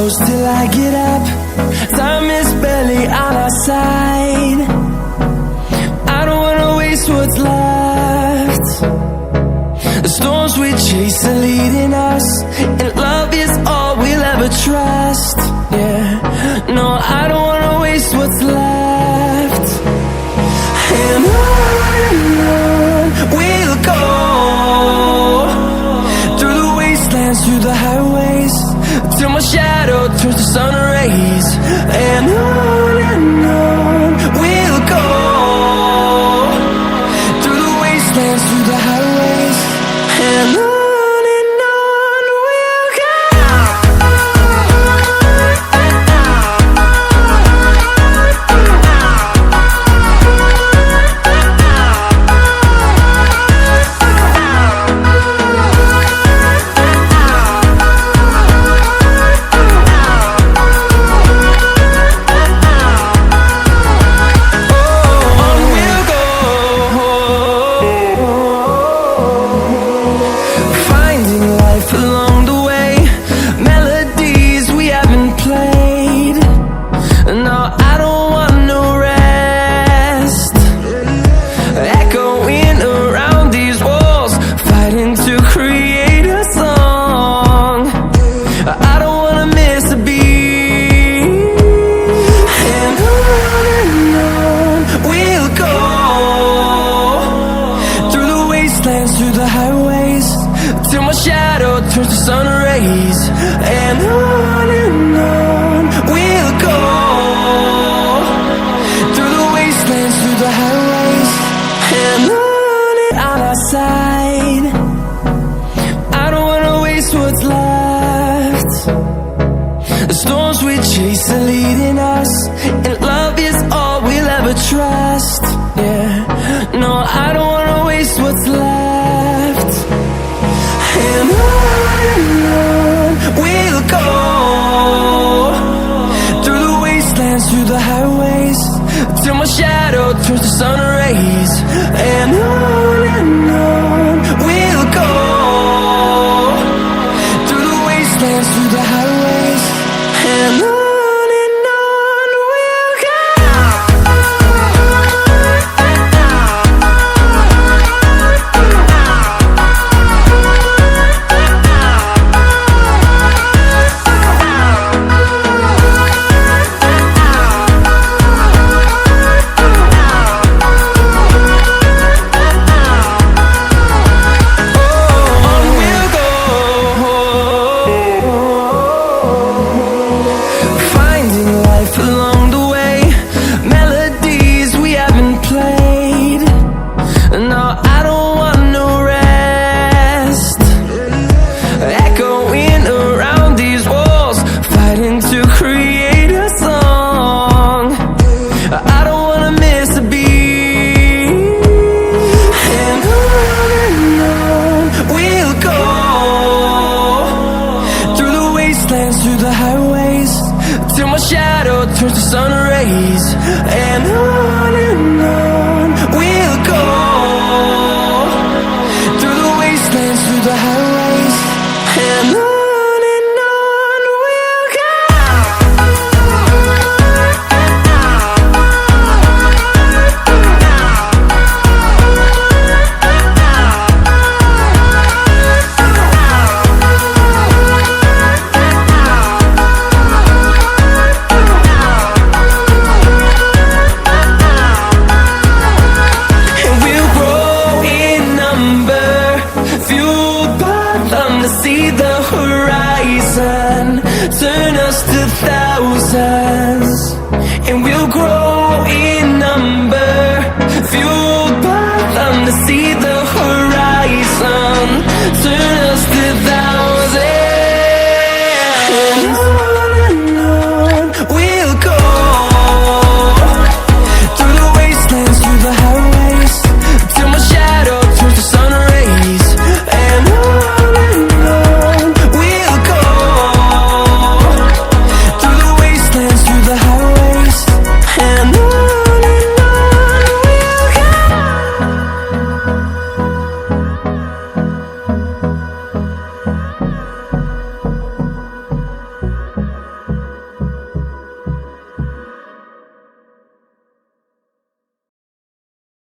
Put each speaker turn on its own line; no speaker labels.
close till I get up. Time is barely on our side. I don't wanna waste what's left. The storms we chase are leading us, and love is all we'll ever trust. Yeah, no, I don't wanna waste what's left. And on we'll go, through the wastelands, through the highways, till my shadow turns to sun rays. And on we'll go, through the wastelands, through the highways, and on we'll go. Along the way, melodies we haven't played. No, I don't want no rest. Echoing around these walls, fighting to create a song. I don't wanna miss a beat. And on we'll go, through the wastelands, through the highways, till my shadow turns to sun rays. And on we'll go, through the wastelands, through the highways, and on our side. I don't wanna waste what's left. The storms we chase are leading us, and love is all we'll ever trust. Yeah, no, I don't wanna waste what's left. And on we'll go, through the wastelands, through the highways, till my shadow turns to sun rays. And on we'll go, through the wastelands, through the highways, and on we'll go. Along the way, melodies we haven't played. No, I don't want no rest. Echoing around these walls, fighting to create a song. I don't wanna miss a beat. And on we'll go, through the wastelands, through the highways, till my shadow turns to sun rays. And on